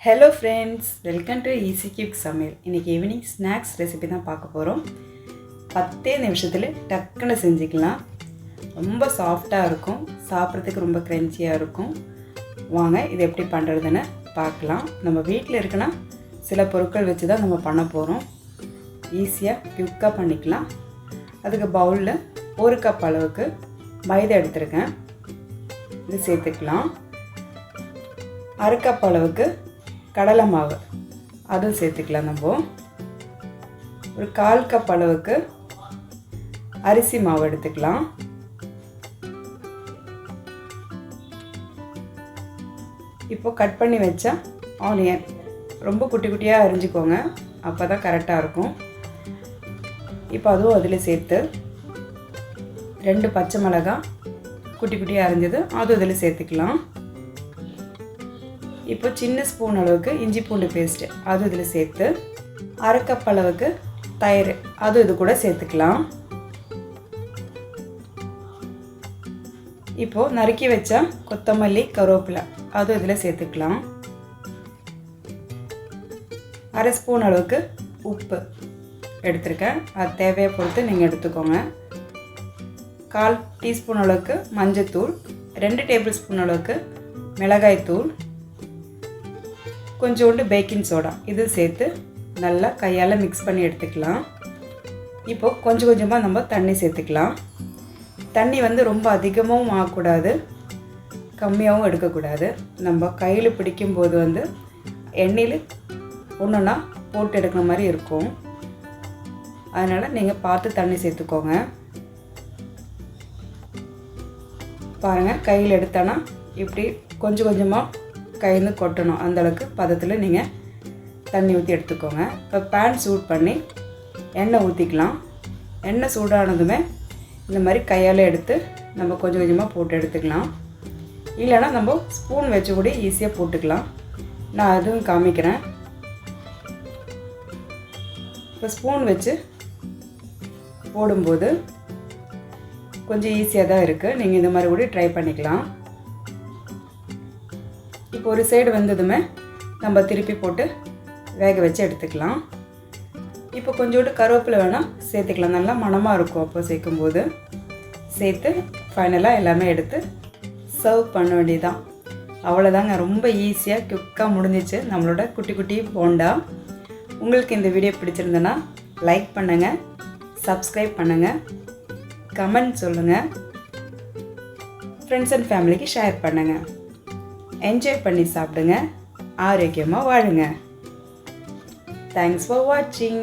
Hello friends, welcome to easy quick சமையல். இன்றைக்கி evening snacks recipe தான் பார்க்க போகிறோம். 10 நிமிஷத்தில் டக்குன்னு செஞ்சுக்கலாம். ரொம்ப சாஃப்டாக இருக்கும், சாப்பிட்றதுக்கு ரொம்ப க்ரன்ச்சியாக இருக்கும். வாங்க இது எப்படி பண்ணுறதுன்னு பார்க்கலாம். நம்ம வீட்டில் இருக்குன்னா சில பொருட்கள் வச்சு தான் நம்ம பண்ண போகிறோம். ஈஸியாக குயிக்காக பண்ணிக்கலாம். அதுக்கு பவுலில் 1 கப் அளவுக்கு மைதா எடுத்துருக்கேன். இது சேர்த்துக்கலாம். 1/2 கப் அளவுக்கு கடலை மாவு அதுவும் சேர்த்துக்கலாம். நம்ம ஒரு 1/4 கப் அளவுக்கு அரிசி மாவு எடுத்துக்கலாம். இப்போ கட் பண்ணி வச்சா ஆனியன் ரொம்ப குட்டி குட்டியாக அரிஞ்சிக்கோங்க, அப்போ தான் கரெக்டாக இருக்கும். இப்போ அதுவும் அதில் சேர்த்து 2 பச்சை மிளகாய் குட்டி குட்டியாக அரிஞ்சது அதுவும் இதில் சேர்த்துக்கலாம். இப்போ சின்ன ஸ்பூன் அளவுக்கு இஞ்சி பூண்டு பேஸ்ட்டு அதுவும் இதில் சேர்த்து 1/2 கப் அளவுக்கு தயிர் அதுவும் இது கூட சேர்த்துக்கலாம். இப்போது நறுக்கி வச்ச கொத்தமல்லி கருவேப்பிலை அதுவும் இதில் சேர்த்துக்கலாம். 1/2 ஸ்பூன் அளவுக்கு உப்பு எடுத்துருக்கேன், அது தேவையை பொறுத்து நீங்கள் எடுத்துக்கோங்க. 1/4 டீஸ்பூன் அளவுக்கு மஞ்சத்தூள், 2 டேபிள் ஸ்பூன் அளவுக்கு மிளகாய்த்தூள், கொஞ்சோண்டு பேக்கிங் சோடா இது சேர்த்து நல்லா கையால் மிக்ஸ் பண்ணி எடுத்துக்கலாம். இப்போது கொஞ்சம் கொஞ்சமாக நம்ம தண்ணி சேர்த்துக்கலாம். தண்ணி ரொம்ப அதிகமாகவும் ஆகக்கூடாது, கம்மியாகவும் எடுக்கக்கூடாது. நம்ம கையில் பிடிக்கும்போது எண்ணெயில் ஒன்றுன்னா போட்டு எடுக்கிற மாதிரி இருக்கும். அதனால் நீங்கள் பார்த்து தண்ணி சேர்த்துக்கோங்க. பாருங்கள், கையில் எடுத்தோன்னா இப்படி கொஞ்சம் கொஞ்சமாக கையிலேருந்து கொட்டணும், அந்தளவுக்கு பதத்தில் நீங்கள் தண்ணி ஊற்றி எடுத்துக்கோங்க. இப்போ பேன் சூட் பண்ணி எண்ணெய் ஊற்றிக்கலாம். எண்ணெய் சூடானதுமே இந்த மாதிரி கையால் எடுத்து நம்ம கொஞ்சம் கொஞ்சமாக போட்டு எடுத்துக்கலாம். இல்லைனா நம்ம ஸ்பூன் வச்சு கூட ஈஸியாக போட்டுக்கலாம். நான் அதுவும் காமிக்கிறேன். இப்போ ஸ்பூன் வச்சு போடும்போது கொஞ்சம் ஈஸியாக தான் இருக்குது. நீங்கள் இந்த மாதிரி கூட ட்ரை பண்ணிக்கலாம். இப்போ ஒரு சைடு வந்ததுமே நம்ம திருப்பி போட்டு வேக வச்சு எடுத்துக்கலாம். இப்போ கொஞ்சோண்டு கருவேப்பிலை வேணால் சேர்த்துக்கலாம், நல்லா மணமாக இருக்கும். அப்போ சேர்க்கும்போது சேர்த்து ஃபைனலாக எல்லாமே எடுத்து சர்வ் பண்ண வேண்டியதான். அவ்வளோதாங்க, ரொம்ப ஈஸியாக குயிக்காக முடிஞ்சிச்சு நம்மளோட குட்டி குட்டி போண்டா. உங்களுக்கு இந்த வீடியோ பிடிச்சிருந்தனா லைக் பண்ணுங்கள், சப்ஸ்கிரைப் பண்ணுங்கள், கமெண்ட் சொல்லுங்கள், ஃப்ரெண்ட்ஸ் அண்ட் ஃபேமிலிக்கு ஷேர் பண்ணுங்கள். என்ஜாய் பண்ணி சாப்பிடுங்க, ஆரோக்கியமாக வாழுங்க. தேங்க்ஸ் ஃபார் வாட்சிங்.